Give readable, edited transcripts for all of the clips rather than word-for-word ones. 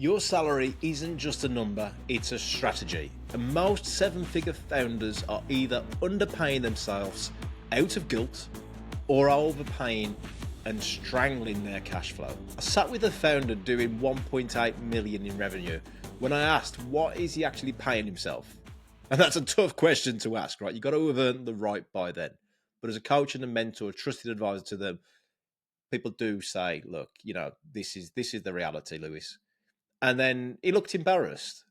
Your salary isn't just a number, it's a strategy. And most seven-figure founders are either underpaying themselves out of guilt or overpaying and strangling their cash flow. I sat with a founder doing 1.8 million in revenue when I asked what is he actually paying himself? And that's a tough question to ask, right? You've got to have earned the right by then. But as a coach and a mentor, a trusted advisor to them, people do say, look, this is the reality, Lewis. And then he looked embarrassed.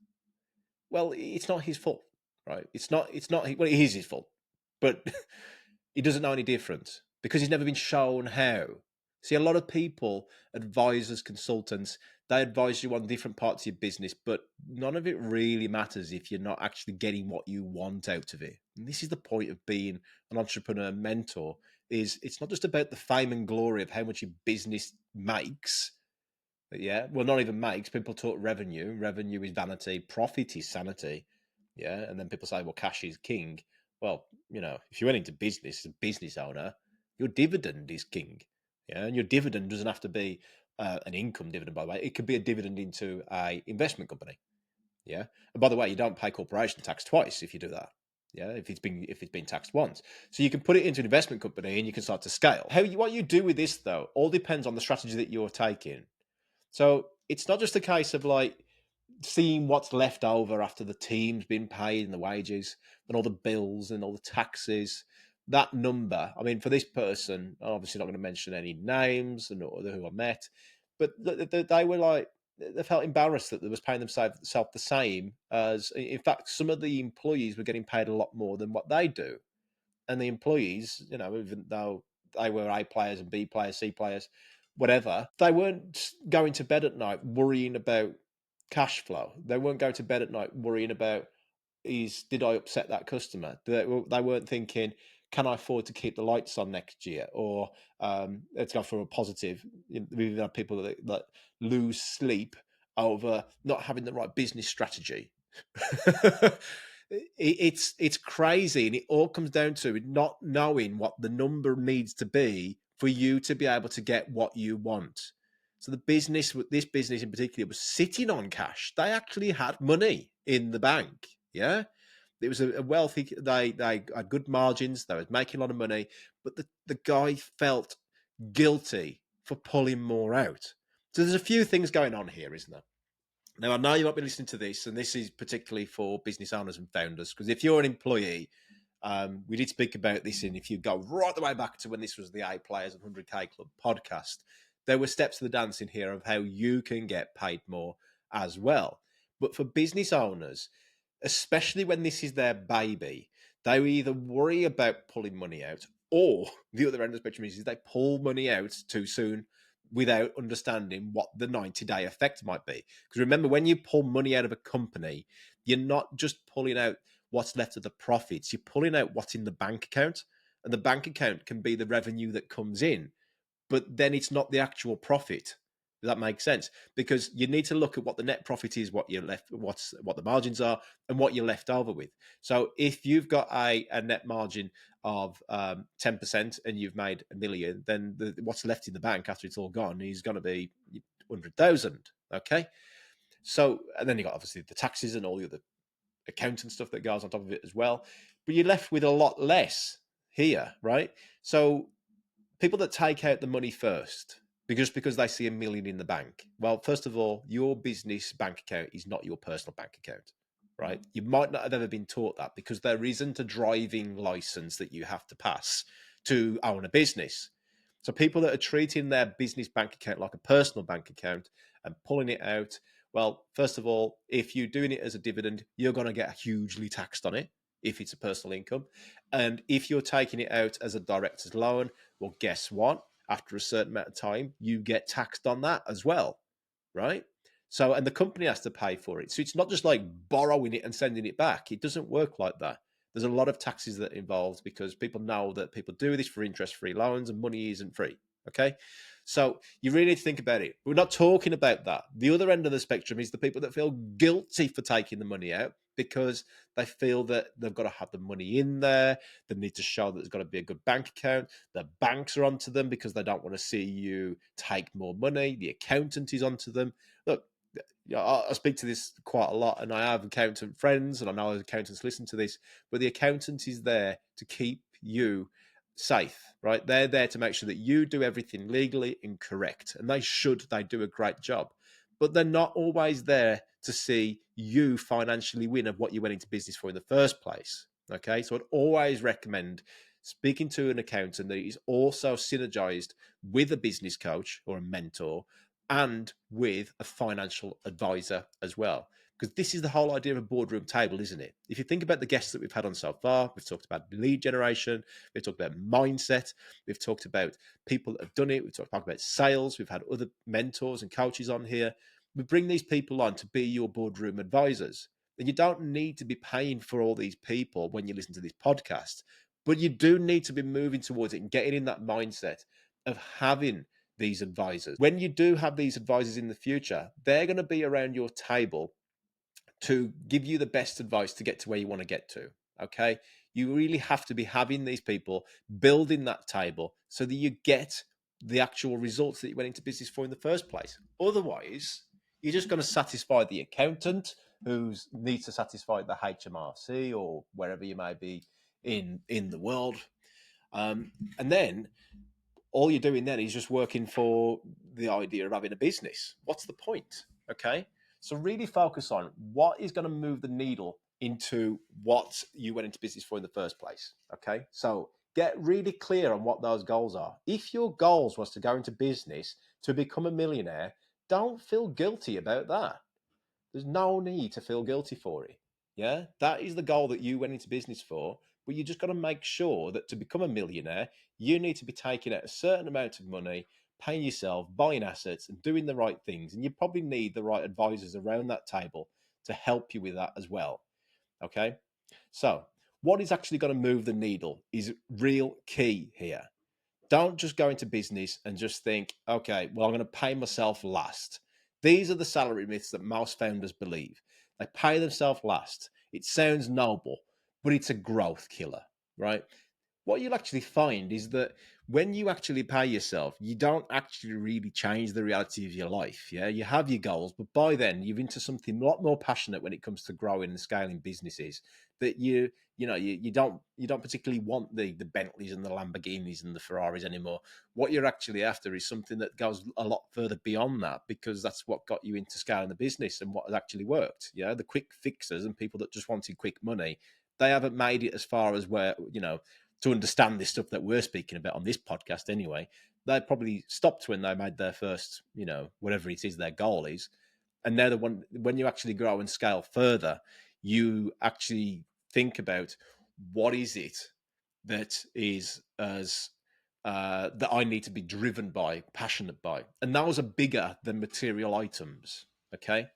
Well, it's not his fault, right? It's not, well, it is his fault, but he doesn't know any different because he's never been shown how. See, a lot of people, advisors, consultants, they advise you on different parts of your business, but none of it really matters if you're not actually getting what you want out of it. And this is the point of being an entrepreneur mentor, is it's not just about the fame and glory of how much your business makes. Yeah, well, not even makes. People talk revenue. Revenue is vanity. Profit is sanity. Yeah, and then people say, well, cash is king. Well, if you went into business as a business owner, your dividend is king. Yeah, and your dividend doesn't have to be an income dividend, by the way. It could be a dividend into a investment company. Yeah, and by the way, you don't pay corporation tax twice if you do that. Yeah, if it's been taxed once, so you can put it into an investment company and you can start to scale. What you do with this though all depends on the strategy that you're taking. So it's not just a case of like seeing what's left over after the team's been paid and the wages and all the bills and all the taxes. That number, I mean, for this person, I'm obviously not going to mention any names and who I met, but they were like, they felt embarrassed that they was paying themselves the same as, in fact, some of the employees were getting paid a lot more than what they do. And the employees, even though they were A players and B players, C players, whatever, they weren't going to bed at night worrying about cash flow. They weren't going to bed at night worrying about, did I upset that customer? They weren't thinking, can I afford to keep the lights on next year? Or let's go for a positive. We've had people that lose sleep over not having the right business strategy. It's crazy, and it all comes down to not knowing what the number needs to be for you to be able to get what you want. So this business in particular, was sitting on cash. They actually had money in the bank. Yeah, it was a wealthy. They had good margins. They were making a lot of money, but the guy felt guilty for pulling more out. So there's a few things going on here, isn't there? Now, I know you might be listening to this, and this is particularly for business owners and founders, because if you're an employee, we did speak about this, and if you go right the way back to when this was the A Players and 100K Club podcast, there were steps to the dance in here of how you can get paid more as well. But for business owners, especially when this is their baby, they either worry about pulling money out, or the other end of the spectrum is they pull money out too soon without understanding what the 90-day effect might be. Because remember, when you pull money out of a company, you're not just pulling out what's left of the profits, you're pulling out what's in the bank account. And the bank account can be the revenue that comes in, but then it's not the actual profit. Does that make sense? Because you need to look at what the net profit is, what the margins are, and what you're left over with. So if you've got a net margin of 10% and you've made $1 million, then what's left in the bank after it's all gone is going to be 100,000. Okay. So, and then you got obviously the taxes and all the other accounting stuff that goes on top of it as well. But you're left with a lot less here, right? So people that take out the money first, because they see $1 million in the bank. Well, first of all, your business bank account is not your personal bank account, right? You might not have ever been taught that, because there isn't a driving license that you have to pass to own a business. So people that are treating their business bank account like a personal bank account and pulling it out, well, first of all, if you're doing it as a dividend, you're going to get hugely taxed on it if it's a personal income. And if you're taking it out as a director's loan, well, guess what? After a certain amount of time, you get taxed on that as well, right? So, and the company has to pay for it. So it's not just like borrowing it and sending it back. It doesn't work like that. There's a lot of taxes that are involved, because people know that people do this for interest-free loans and money isn't free, okay? So you really need to think about it. We're not talking about that. The other end of the spectrum is the people that feel guilty for taking the money out because they feel that they've got to have the money in there. They need to show that there's got to be a good bank account. The banks are onto them because they don't want to see you take more money. The accountant is onto them. Look, Yeah, I speak to this quite a lot, and I have accountant friends, and I know accountants listen to this. But the accountant is there to keep you safe, right? They're there to make sure that you do everything legally and correct, and they should. They do a great job, but they're not always there to see you financially win of what you went into business for in the first place. Okay, so I'd always recommend speaking to an accountant that is also synergized with a business coach or a mentor and with a financial advisor as well. Because this is the whole idea of a boardroom table, isn't it? If you think about the guests that we've had on so far, we've talked about lead generation, we've talked about mindset, we've talked about people that have done it, we've talked about sales, we've had other mentors and coaches on here. We bring these people on to be your boardroom advisors. And you don't need to be paying for all these people when you listen to this podcast, but you do need to be moving towards it and getting in that mindset of having these advisors. When you do have these advisors in the future, they're going to be around your table to give you the best advice to get to where you want to get to. Okay. You really have to be having these people building that table so that you get the actual results that you went into business for in the first place. Otherwise, you're just going to satisfy the accountant who needs to satisfy the HMRC or wherever you may be in the world. And then all you're doing then is just working for the idea of having a business. What's the point? Okay. So really focus on what is going to move the needle into what you went into business for in the first place. Okay. So get really clear on what those goals are. If your goals was to go into business to become a millionaire, don't feel guilty about that. There's no need to feel guilty for it. Yeah, that is the goal that you went into business for. But you just got to make sure that to become a millionaire, you need to be taking out a certain amount of money, paying yourself, buying assets, and doing the right things. And you probably need the right advisors around that table to help you with that as well. Okay. So, what is actually going to move the needle is real key here. Don't just go into business and just think, okay, well, I'm going to pay myself last. These are the salary myths that most founders believe. They pay themselves last. It sounds noble, but it's a growth killer, right? What you'll actually find is that when you actually pay yourself, you don't actually really change the reality of your life. Yeah, you have your goals, but by then you're into something a lot more passionate when it comes to growing and scaling businesses. That you don't particularly want the Bentleys and the Lamborghinis and the Ferraris anymore. What you're actually after is something that goes a lot further beyond that, because that's what got you into scaling the business and what has actually worked. Yeah, the quick fixers and people that just wanted quick money, they haven't made it as far as where to understand this stuff that we're speaking about on this podcast anyway. They probably stopped when they made their first, whatever it is their goal is. And now when you actually grow and scale further, you actually think about what is it that is as that I need to be driven by, passionate by. And those are bigger than material items. Okay.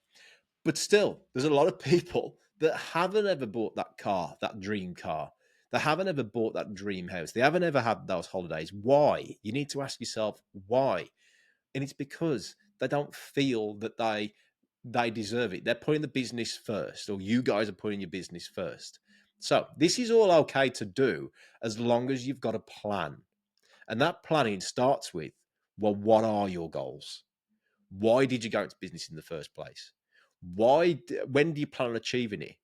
But still, there's a lot of people that haven't ever bought that car, that dream car. They haven't ever bought that dream house. They haven't ever had those holidays. Why? You need to ask yourself why. And it's because they don't feel that they deserve it. They're putting the business first, or you guys are putting your business first. So this is all okay to do as long as you've got a plan. And that planning starts with, well, what are your goals? Why did you go into business in the first place? When do you plan on achieving it?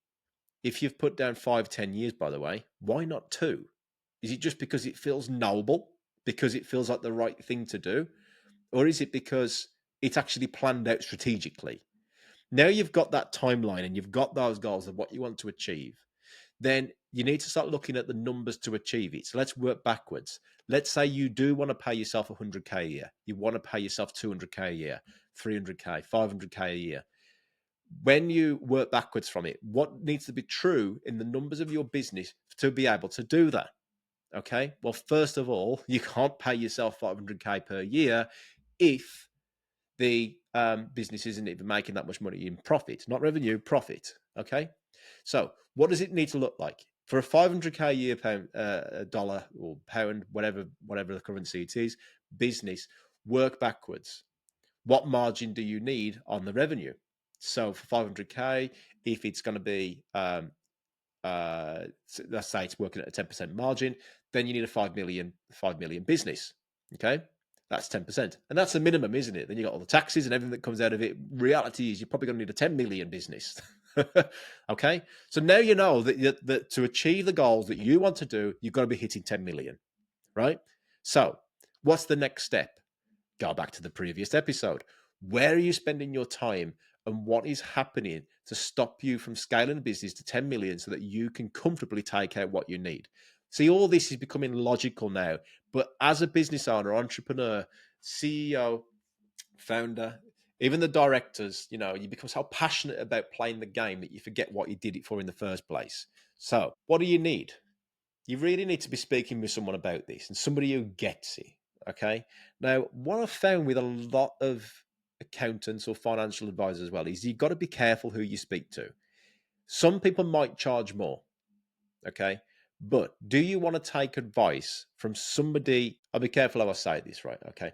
If you've put down 5, 10 years, by the way, why not 2? Is it just because it feels noble, because it feels like the right thing to do? Or is it because it's actually planned out strategically? Now you've got that timeline and you've got those goals of what you want to achieve, then you need to start looking at the numbers to achieve it. So let's work backwards. Let's say you do want to pay yourself 100K a year. You want to pay yourself 200K a year, 300K, 500K a year. When you work backwards from it, what needs to be true in the numbers of your business to be able to do that? Okay. Well, first of all, you can't pay yourself 500K per year if the business isn't even making that much money in profit, not revenue, profit. Okay. So, what does it need to look like for a 500K a year pound, dollar or pound, whatever the currency it is, business? Work backwards. What margin do you need on the revenue? So for 500K, if it's going to be, let's say it's working at a 10% margin, then you need a 5 million business. Okay. That's 10%. And that's the minimum, isn't it? Then you got all the taxes and everything that comes out of it. Reality is you're probably going to need a 10 million business. Okay. So now you know that to achieve the goals that you want to do, you've got to be hitting 10 million, right? So what's the next step? Go back to the previous episode. Where are you spending your time and what is happening to stop you from scaling the business to 10 million so that you can comfortably take out what you need? See, all this is becoming logical now. But as a business owner, entrepreneur, CEO, founder, even the directors, you become so passionate about playing the game that you forget what you did it for in the first place. So, what do you need? You really need to be speaking with someone about this and somebody who gets it. Okay. Now, what I've found with a lot of accountants or financial advisors as well is you've got to be careful who you speak to. Some people might charge more. Okay. But do you want to take advice from somebody? I'll be careful how I say this, right? Okay.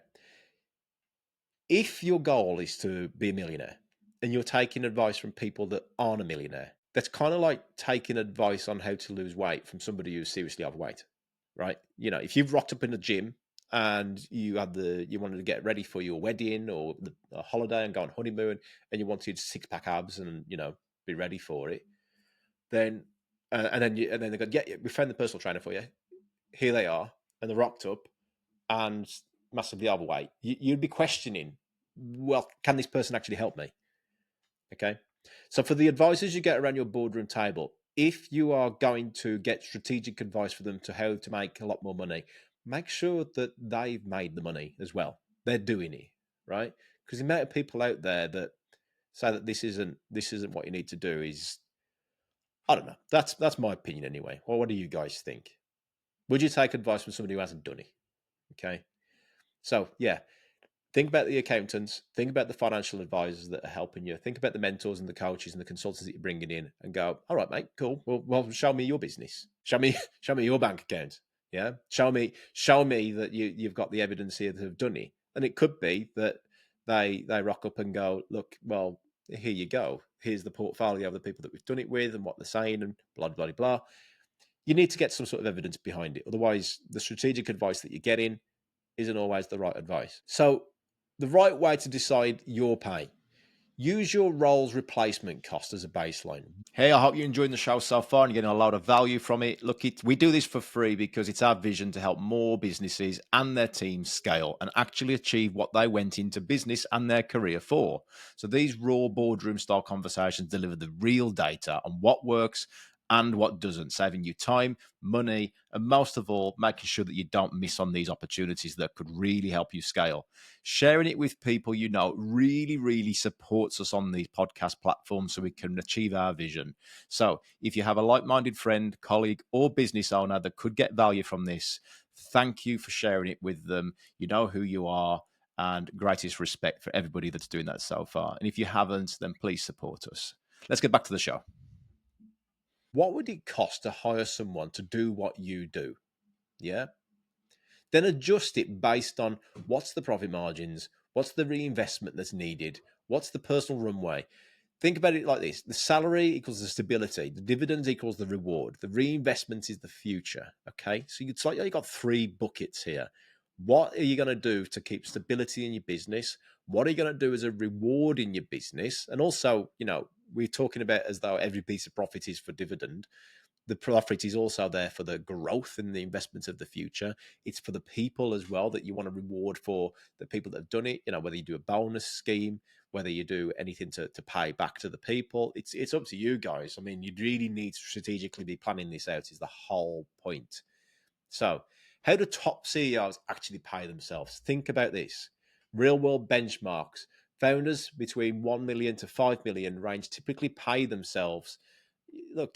If your goal is to be a millionaire and you're taking advice from people that aren't a millionaire, that's kind of like taking advice on how to lose weight from somebody who's seriously overweight, right? If you've rocked up in the gym and you wanted to get ready for your wedding or a holiday and go on honeymoon and you wanted six pack abs and be ready for it, then and then they go, yeah, we found the personal trainer for you. Here they are, and they're rocked up and massively overweight. You'd be questioning, well, can this person actually help me? Okay. So for the advisors you get around your boardroom table, if you are going to get strategic advice for them to how to make a lot more money, make sure that they've made the money as well. They're doing it, right? Because the amount of people out there that say that this isn't what you need to do is, I don't know. That's my opinion anyway. Well, what do you guys think? Would you take advice from somebody who hasn't done it? Okay. So yeah, think about the accountants, think about the financial advisors that are helping you, think about the mentors and the coaches and the consultants that you're bringing in, and go, all right, mate, cool. Well, show me your business. Show me, show me your bank account. Yeah, show me that you've got the evidence here that have done it. And it could be that they rock up and go, look, well, here you go. Here's the portfolio of the people that we've done it with and what they're saying and blah blah blah. You need to get some sort of evidence behind it. Otherwise, the strategic advice that you're getting isn't always the right advice. So, the right way to decide your pay: use your role's replacement cost as a baseline. Hey, I hope you're enjoying the show so far and you're getting a lot of value from it. Look, we do this for free because it's our vision to help more businesses and their teams scale and actually achieve what they went into business and their career for. So these raw boardroom style conversations deliver the real data on what works and what doesn't, saving you time, money, and most of all, making sure that you don't miss on these opportunities that could really help you scale. Sharing it with people you know really, really supports us on these podcast platforms so we can achieve our vision. So if you have a like-minded friend, colleague, or business owner that could get value from this, thank you for sharing it with them. You know who you are, and greatest respect for everybody that's doing that so far. And if you haven't, then please support us. Let's get back to the show. What would it cost to hire someone to do what you do? Yeah. Then adjust it based on what's the profit margins, what's the reinvestment that's needed, what's the personal runway. Think about it like this: the salary equals the stability, the dividends equals the reward, the reinvestment is the future. Okay. So it's like you've got three buckets here. What are you going to do to keep stability in your business? What are you going to do as a reward in your business? And also, we're talking about as though every piece of profit is for dividend. The profit is also there for the growth and the investment of the future. It's for the people as well that you want to reward for the people that have done it. Whether you do a bonus scheme, whether you do anything to pay back to the people, it's up to you guys. I mean, you really need to strategically be planning this out is the whole point. So how do top CEOs actually pay themselves? Think about this. Real world benchmarks. Founders between 1 million to 5 million range typically pay themselves. Look,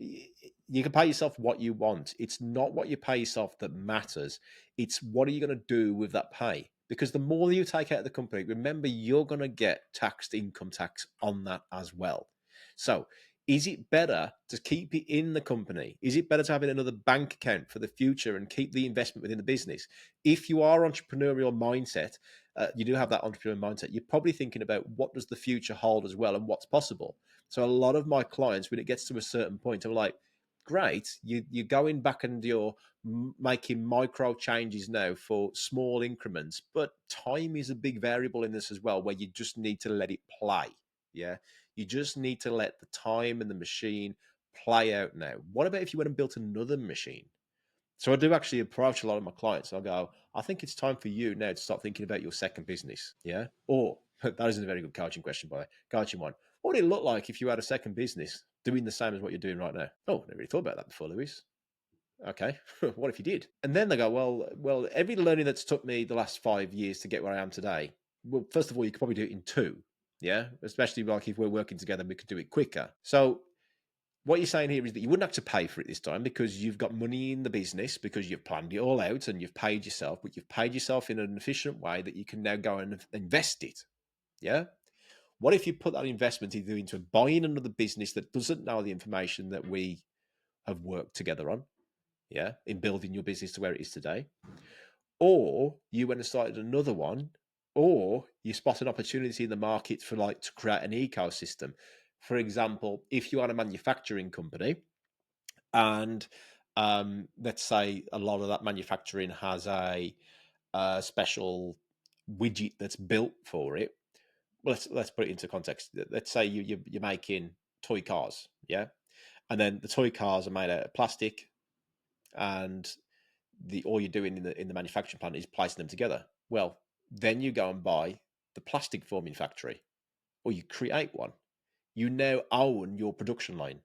you can pay yourself what you want. It's not what you pay yourself that matters. It's what are you going to do with that pay? Because the more you take out of the company, remember, you're going to get taxed income tax on that as well. So is it better to keep it in the company? Is it better to have it in another bank account for the future and keep the investment within the business? If you are entrepreneurial mindset, you do have that entrepreneurial mindset, you're probably thinking about what does the future hold as well and what's possible. So a lot of my clients, when it gets to a certain point, I'm like, great. You're going back and you're making micro changes now for small increments, but time is a big variable in this as well, where you just need to let it play. Yeah, you just need to let the time and the machine play out now. What about if you went and built another machine? So I do actually approach a lot of my clients. I go, I think it's time for you now to start thinking about your second business. Yeah. Or that isn't a very good coaching question, by the way. Coaching one. What would it look like if you had a second business doing the same as what you're doing right now? Oh, never really thought about that before, Lewis. Okay. What if you did? And then they go, well, every learning that's took me the last 5 years to get where I am today. Well, first of all, you could probably do it in two. Yeah. Especially like if we're working together, we could do it quicker. So what you're saying here is that you wouldn't have to pay for it this time because you've got money in the business, because you've planned it all out and you've paid yourself, but you've paid yourself in an efficient way that you can now go and invest it. Yeah. What if you put that investment either into buying another business that doesn't know the information that we have worked together on? Yeah. In building your business to where it is today. Or you went and started another one, or you spot an opportunity in the market for like to create an ecosystem. For example, if you are a manufacturing company, and let's say a lot of that manufacturing has a special widget that's built for it. Well, let's put it into context. Let's say you're making toy cars, yeah, and then the toy cars are made out of plastic, and the all you're doing in the manufacturing plant is placing them together. Well, then you go and buy the plastic forming factory, or you create one. You now own your production line.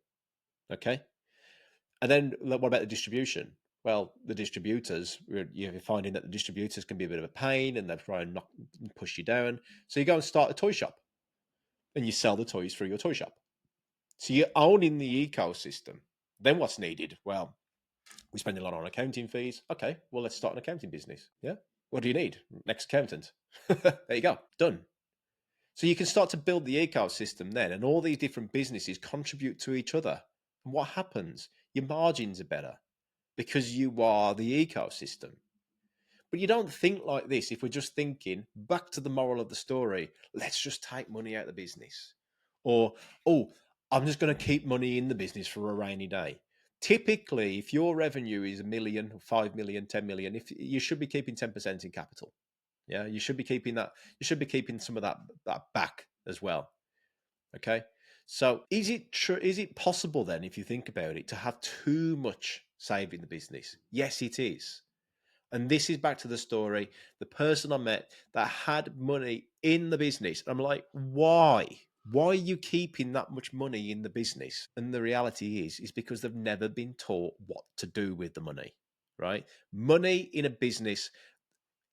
Okay. And then what about the distribution? Well, the distributors, you're finding that the distributors can be a bit of a pain and they try and push you down. So you go and start a toy shop and you sell the toys through your toy shop. So you're owning the ecosystem. Then what's needed? Well, we spend a lot on accounting fees. Okay, well, let's start an accounting business. Yeah. What do you need? Next accountant. There you go. Done. So you can start to build the ecosystem then, and all these different businesses contribute to each other. And what happens? Your margins are better because you are the ecosystem. But you don't think like this if we're just thinking back to the moral of the story. Let's just take money out of the business. Or, oh, I'm just going to keep money in the business for a rainy day. Typically, if your revenue is 1 million, 5 million, 10 million, if you should be keeping 10% in capital. Yeah, you should be keeping that. You should be keeping some of that back as well. Okay. So is it true? Is it possible then, if you think about it, to have too much saved in the business? Yes, it is. And this is back to the story. The person I met that had money in the business. I'm like, why? Why are you keeping that much money in the business? And the reality is because they've never been taught what to do with the money, right? Money in a business,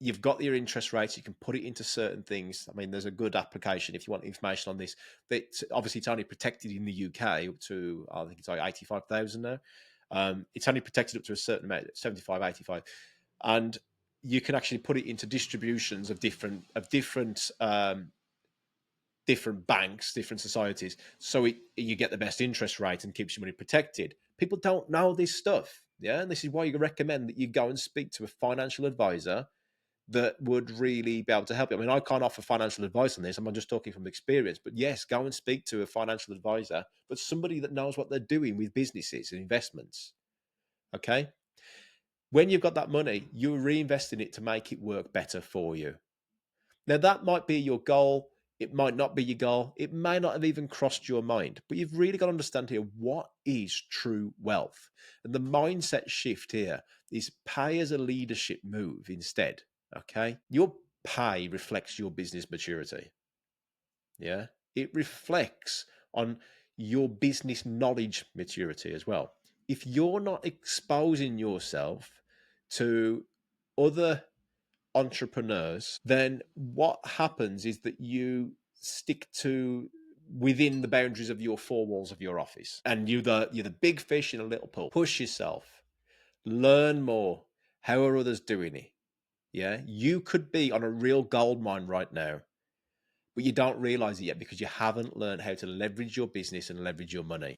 you've got your interest rates, you can put it into certain things. I mean, there's a good application if you want information on this. That obviously it's only protected in the UK up to, I think it's like 85,000 now. It's only protected up to a certain amount, 75, 85. And you can actually put it into distributions of different banks, different societies, so you get the best interest rate and keeps your money protected. People don't know this stuff, yeah, and this is why you recommend that you go and speak to a financial advisor that would really be able to help you. I mean, I can't offer financial advice on this. I'm just talking from experience. But yes, go and speak to a financial advisor, but somebody that knows what they're doing with businesses and investments. Okay? When you've got that money, you're reinvesting it to make it work better for you. Now, that might be your goal. It might not be your goal. It may not have even crossed your mind. But you've really got to understand here, what is true wealth? And the mindset shift here is pay as a leadership move instead. Okay. Your pay reflects your business maturity. Yeah. It reflects on your business knowledge maturity as well. If you're not exposing yourself to other entrepreneurs, then what happens is that you stick to within the boundaries of your four walls of your office, and you're the big fish in a little pool. Push yourself, learn more. How are others doing it? Yeah, you could be on a real gold mine right now, but you don't realize it yet because you haven't learned how to leverage your business and leverage your money.